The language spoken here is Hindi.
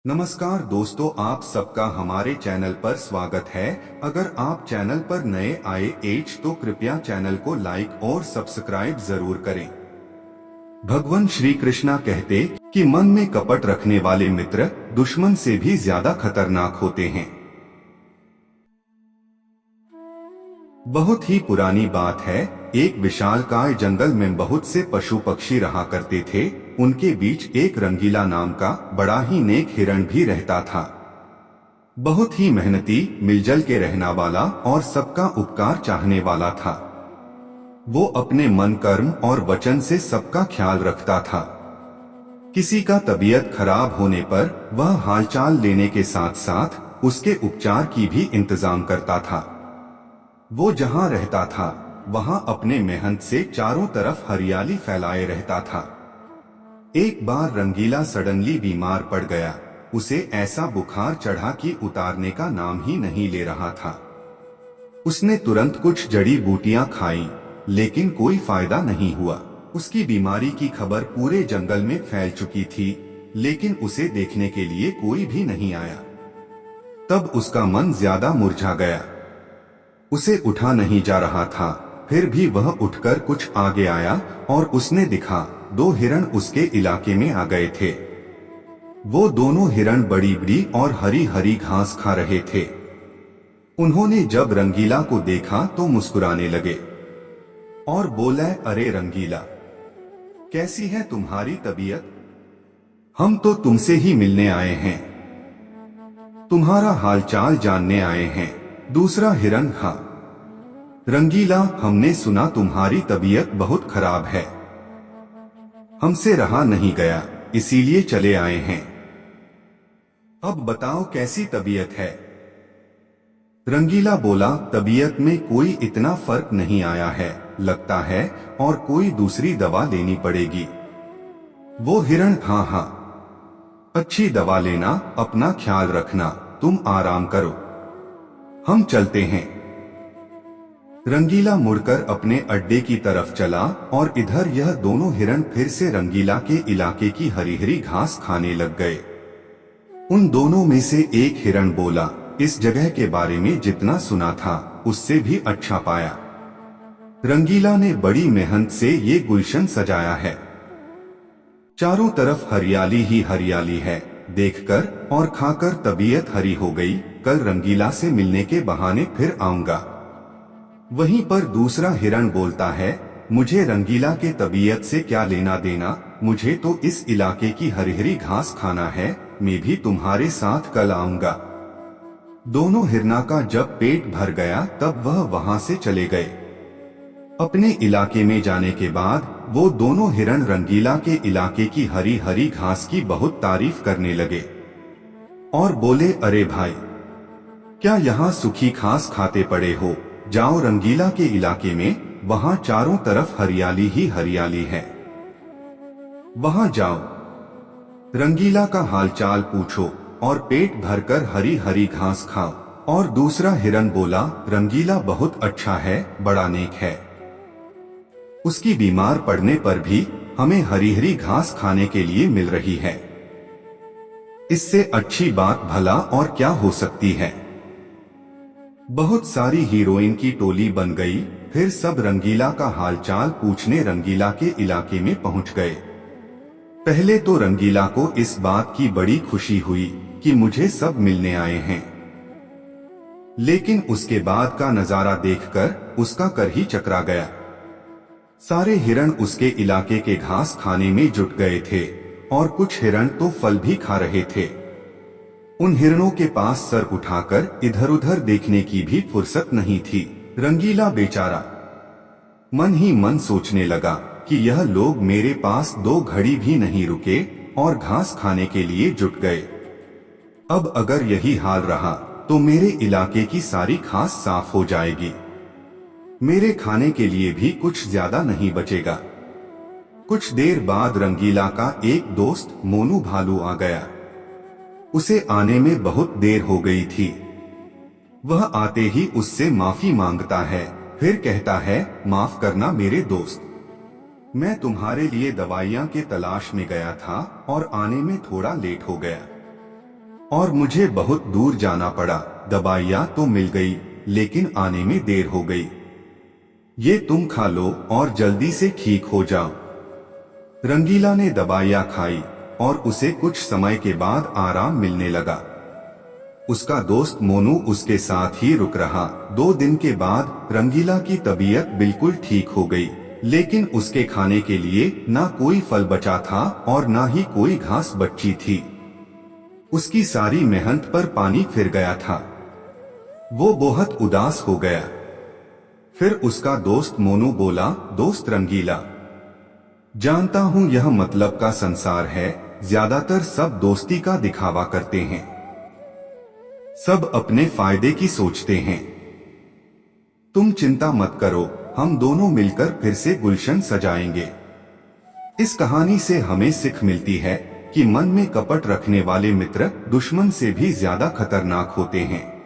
नमस्कार दोस्तों, आप सबका हमारे चैनल पर स्वागत है। अगर आप चैनल पर नए आए तो कृपया चैनल को लाइक और सब्सक्राइब जरूर करें। भगवान श्री कृष्णा कहते कि मन में कपट रखने वाले मित्र दुश्मन से भी ज्यादा खतरनाक होते हैं। बहुत ही पुरानी बात है। एक विशालकाय जंगल में बहुत से पशु पक्षी रहा करते थे। उनके बीच एक रंगीला नाम का बड़ा ही नेक हिरण भी रहता था। बहुत ही मेहनती, मिलजुल के रहने वाला और सबका उपकार चाहने वाला था। वो अपने मन, कर्म और वचन से सबका ख्याल रखता था। किसी का तबीयत खराब होने पर वह हालचाल लेने के साथ साथ उसके उपचार की भी इंतजाम करता था। वो जहाँ रहता था वहाँ अपने मेहनत से चारों तरफ हरियाली फैलाए रहता था। एक बार रंगीला सडनली बीमार पड़ गया। उसे ऐसा बुखार चढ़ा कि उतारने का नाम ही नहीं ले रहा था। उसने तुरंत कुछ जड़ी बूटियां खाई, लेकिन कोई फायदा नहीं हुआ। उसकी बीमारी की खबर पूरे जंगल में फैल चुकी थी, लेकिन उसे देखने के लिए कोई भी नहीं आया। तब उसका मन ज्यादा मुरझा गया। उसे उठा नहीं जा रहा था, फिर भी वह उठकर कुछ आगे आया और उसने दिखा दो हिरण उसके इलाके में आ गए थे। वो दोनों हिरण बड़ी बड़ी और हरी हरी घास खा रहे थे। उन्होंने जब रंगीला को देखा तो मुस्कुराने लगे और बोला, अरे रंगीला, कैसी है तुम्हारी तबीयत? हम तो तुमसे ही मिलने आए हैं, तुम्हारा हालचाल जानने आए हैं। दूसरा हिरण था, रंगीला, हमने सुना तुम्हारी तबीयत बहुत खराब है, हमसे रहा नहीं गया, इसीलिए चले आए हैं। अब बताओ कैसी तबीयत है? रंगीला बोला, तबीयत में कोई इतना फर्क नहीं आया है, लगता है और कोई दूसरी दवा लेनी पड़ेगी। वो हिरण, हाँ हाँ, अच्छी दवा लेना, अपना ख्याल रखना, तुम आराम करो, हम चलते हैं। रंगीला मुड़कर अपने अड्डे की तरफ चला और इधर यह दोनों हिरण फिर से रंगीला के इलाके की हरी हरी घास खाने लग गए। उन दोनों में से एक हिरण बोला, इस जगह के बारे में जितना सुना था उससे भी अच्छा पाया। रंगीला ने बड़ी मेहनत से ये गुलशन सजाया है, चारों तरफ हरियाली ही हरियाली है, देखकर और खाकर तबीयत हरी हो गई। कल रंगीला से मिलने के बहाने फिर आऊंगा। वहीं पर दूसरा हिरण बोलता है, मुझे रंगीला के तबीयत से क्या लेना देना, मुझे तो इस इलाके की हरी हरी घास खाना है, मैं भी तुम्हारे साथ कल आऊंगा। दोनों हिरणा का जब पेट भर गया तब वह वहां से चले गए। अपने इलाके में जाने के बाद वो दोनों हिरण रंगीला के इलाके की हरी हरी घास की बहुत तारीफ करने लगे और बोले, अरे भाई, क्या यहाँ सूखी घास खाते पड़े हो? जाओ रंगीला के इलाके में, वहाँ चारों तरफ हरियाली ही हरियाली है, वहाँ जाओ, रंगीला का हालचाल पूछो और पेट भरकर हरी हरी घास खाओ। और दूसरा हिरण बोला, रंगीला बहुत अच्छा है, बड़ा नेक है, उसकी बीमार पड़ने पर भी हमें हरी हरी घास खाने के लिए मिल रही है, इससे अच्छी बात भला और क्या हो सकती है। बहुत सारी हीरोइन की टोली बन गई। फिर सब रंगीला का हालचाल पूछने रंगीला के इलाके में पहुंच गए। पहले तो रंगीला को इस बात की बड़ी खुशी हुई कि मुझे सब मिलने आए हैं, लेकिन उसके बाद का नजारा देखकर उसका कर ही चकरा गया। सारे हिरण उसके इलाके के घास खाने में जुट गए थे और कुछ हिरण तो फल भी खा रहे थे। उन हिरणों के पास सर उठाकर इधर उधर देखने की भी फुर्सत नहीं थी। रंगीला बेचारा मन ही मन सोचने लगा कि यह लोग मेरे पास 2 घड़ी भी नहीं रुके और घास खाने के लिए जुट गए। अब अगर यही हाल रहा तो मेरे इलाके की सारी घास साफ हो जाएगी, मेरे खाने के लिए भी कुछ ज्यादा नहीं बचेगा। कुछ देर बाद रंगीला का एक दोस्त मोनू भालू आ गया। उसे आने में बहुत देर हो गई थी। वह आते ही उससे माफी मांगता है, फिर कहता है, माफ करना मेरे दोस्त, मैं तुम्हारे लिए दवाइयां के तलाश में गया था और आने में थोड़ा लेट हो गया। और मुझे बहुत दूर जाना पड़ा। दवाइयाँ तो मिल गई, लेकिन आने में देर हो गई। ये तुम खा लो और जल्दी से ठीक हो जाओ। रंगीला ने दवाइयाँ खाई और उसे कुछ समय के बाद आराम मिलने लगा। उसका दोस्त मोनू उसके साथ ही रुक रहा। 2 दिन के बाद रंगीला की तबीयत बिल्कुल ठीक हो गई, लेकिन उसके खाने के लिए ना कोई फल बचा था और ना ही कोई घास बची थी। उसकी सारी मेहनत पर पानी फिर गया था। वो बहुत उदास हो गया। फिर उसका दोस्त मोनू बोला, दोस्त रंगीला, जानता हूँ यह मतलब का संसार है। ज्यादातर सब दोस्ती का दिखावा करते हैं, सब अपने फायदे की सोचते हैं। तुम चिंता मत करो, हम दोनों मिलकर फिर से गुलशन सजाएंगे। इस कहानी से हमें सीख मिलती है कि मन में कपट रखने वाले मित्र दुश्मन से भी ज्यादा खतरनाक होते हैं।